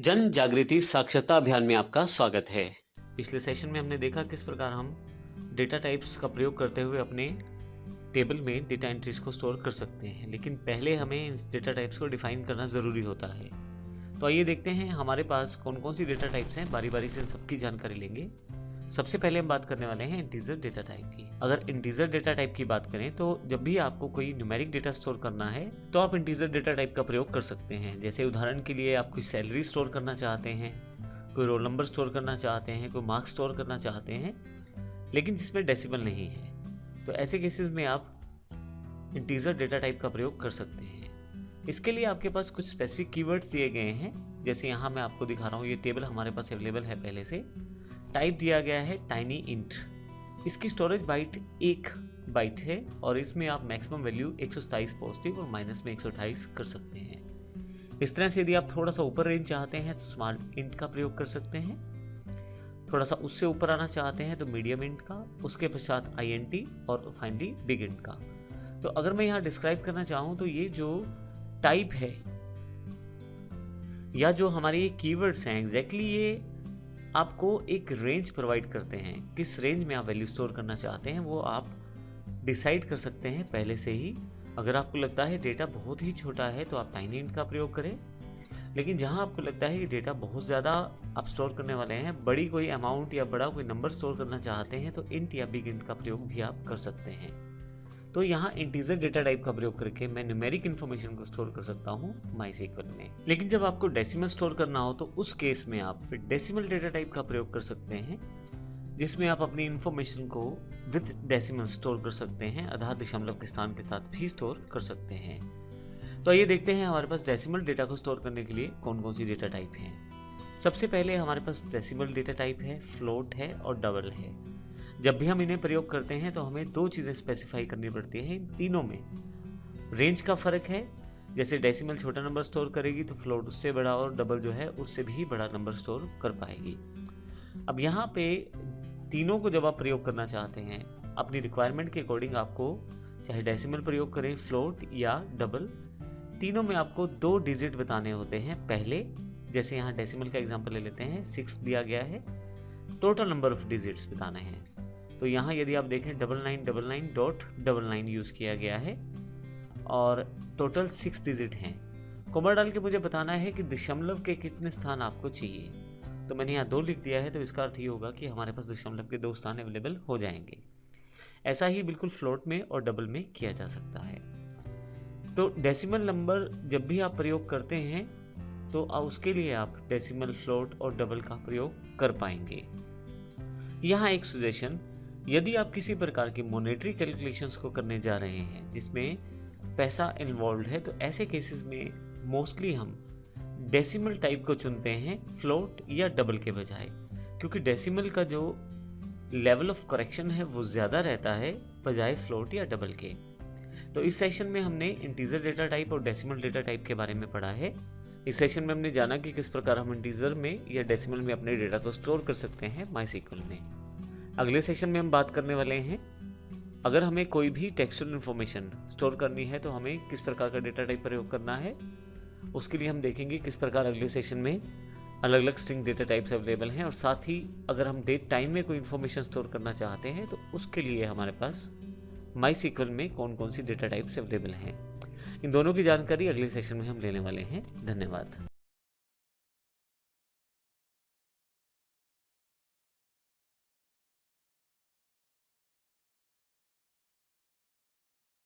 जन जागृति साक्षरता अभियान में आपका स्वागत है। पिछले सेशन में हमने देखा किस प्रकार हम डेटा टाइप्स का प्रयोग करते हुए अपने टेबल में डेटा एंट्रीज को स्टोर कर सकते हैं, लेकिन पहले हमें इन डेटा टाइप्स को डिफाइन करना ज़रूरी होता है। तो आइए देखते हैं हमारे पास कौन कौन सी डेटा टाइप्स हैं, बारी बारी से सबकी जानकारी लेंगे। सबसे पहले हम बात करने वाले हैं इंटीजर डेटा टाइप की। अगर इंटीजर डेटा टाइप की बात करें तो जब भी आपको कोई न्यूमेरिक डेटा स्टोर करना है तो आप इंटीजर डेटा टाइप का प्रयोग कर सकते हैं। जैसे उदाहरण के लिए आप कोई सैलरी स्टोर करना चाहते हैं, कोई रोल नंबर स्टोर करना चाहते हैं, कोई मार्क्स स्टोर करना चाहते हैं, लेकिन जिसमें डेसिमल नहीं है, तो ऐसे केसेस में आप इंटीजर डेटा टाइप का प्रयोग कर सकते हैं। इसके लिए आपके पास कुछ स्पेसिफिक कीवर्ड्स दिए गए हैं। जैसे यहाँ मैं आपको दिखा रहा हूँ, ये टेबल हमारे पास अवेलेबल है पहले से। टाइप दिया गया है टाइनी इंट। इसकी स्टोरेज बाइट 1 बाइट है और इसमें आप मैक्सिमम वैल्यू 127 पॉजिटिव और माइनस में 128 कर सकते हैं। इस तरह से यदि आप थोड़ा सा ऊपर रेंज चाहते हैं तो स्मॉल इंट का प्रयोग कर सकते हैं। थोड़ा सा उससे ऊपर आना चाहते हैं तो मीडियम इंट का, उसके पश्चात INT और फाइनली बिग इंट का। तो अगर मैं यहाँ डिस्क्राइब करना चाहूँ तो ये जो टाइप है या जो हमारे ये कीवर्ड्स हैं, एग्जैक्टली ये आपको एक रेंज प्रोवाइड करते हैं। किस रेंज में आप वैल्यू स्टोर करना चाहते हैं वो आप डिसाइड कर सकते हैं पहले से ही। अगर आपको लगता है डेटा बहुत ही छोटा है तो आप टाइनी इंट का प्रयोग करें, लेकिन जहां आपको लगता है कि डेटा बहुत ज़्यादा आप स्टोर करने वाले हैं, बड़ी कोई अमाउंट या बड़ा कोई नंबर स्टोर करना चाहते हैं, तो इंट या बिग इंट का प्रयोग भी आप कर सकते हैं। तो यहाँ इंटीजर डेटा टाइप का प्रयोग करके मैं न्यूमेरिक इन्फॉर्मेशन को स्टोर कर सकता हूँ MySQL में। लेकिन जब आपको डेसिमल स्टोर करना हो तो उस केस में आप फिर डेसिमल डेटा टाइप का प्रयोग कर सकते हैं, जिसमें आप अपनी इन्फॉर्मेशन को विद डेसिमल स्टोर कर सकते हैं, आधा दशमलव के स्थान के साथ भी स्टोर कर सकते हैं। तो आइए देखते हैं हमारे पास डेसिमल डेटा को स्टोर करने के लिए कौन कौन सी डेटा टाइप हैं। सबसे पहले हमारे पास डेसिमल डेटा टाइप है, फ्लोट है और डबल है। जब भी हम इन्हें प्रयोग करते हैं तो हमें दो चीज़ें स्पेसिफाई करनी पड़ती हैं। इन तीनों में रेंज का फ़र्क है। जैसे डेसिमल छोटा नंबर स्टोर करेगी तो फ्लोट उससे बड़ा और डबल जो है उससे भी बड़ा नंबर स्टोर कर पाएगी। अब यहाँ पे तीनों को जब आप प्रयोग करना चाहते हैं, अपनी रिक्वायरमेंट के अकॉर्डिंग आपको चाहे डेसिमल प्रयोग करें, फ्लोट या डबल, तीनों में आपको 2 डिजिट बताने होते हैं। पहले जैसे यहाँ डेसिमल का एग्जाम्पल ले लेते हैं, 6 दिया गया है, टोटल नंबर ऑफ डिजिट्स बताने हैं। तो यहाँ यदि आप देखें 9999.99 यूज़ किया गया है और टोटल 6 डिजिट हैं। कोमा डाल के मुझे बताना है कि दशमलव के कितने स्थान आपको चाहिए। तो मैंने यहाँ 2 लिख दिया है, तो इसका अर्थ ये होगा कि हमारे पास दशमलव के 2 स्थान अवेलेबल हो जाएंगे। ऐसा ही बिल्कुल फ्लोट में और डबल में किया जा सकता है। तो डेसिमल नंबर जब भी आप प्रयोग करते हैं तो उसके लिए आप डेसिमल, फ्लोट और डबल का प्रयोग कर पाएंगे। यहाँ एक सजेशन, यदि आप किसी प्रकार की मॉनेटरी कैलकुलेशंस को करने जा रहे हैं जिसमें पैसा इन्वॉल्व है, तो ऐसे केसेस में मोस्टली हम डेसिमल टाइप को चुनते हैं फ्लोट या डबल के बजाय, क्योंकि डेसिमल का जो लेवल ऑफ करेक्शन है वो ज़्यादा रहता है बजाय फ्लोट या डबल के। तो इस सेशन में हमने इंटीजर डेटा टाइप और डेसिमल डेटा टाइप के बारे में पढ़ा है। इस सेशन में हमने जाना कि किस प्रकार हम इंटीजर में या डेसिमल में अपने डेटा को स्टोर कर सकते हैं MySQL में। अगले सेशन में हम बात करने वाले हैं, अगर हमें कोई भी टेक्सचुअल इन्फॉर्मेशन स्टोर करनी है तो हमें किस प्रकार का डेटा टाइप प्रयोग करना है। उसके लिए हम देखेंगे किस प्रकार अगले सेशन में अलग अलग स्ट्रिंग डेटा टाइप्स अवेलेबल हैं, और साथ ही अगर हम डेट टाइम में कोई इन्फॉर्मेशन स्टोर करना चाहते हैं तो उसके लिए हमारे पास MySQL में कौन कौन सी डेटा टाइप्स अवेलेबल हैं। इन दोनों की जानकारी अगले सेशन में हम लेने वाले हैं। धन्यवाद।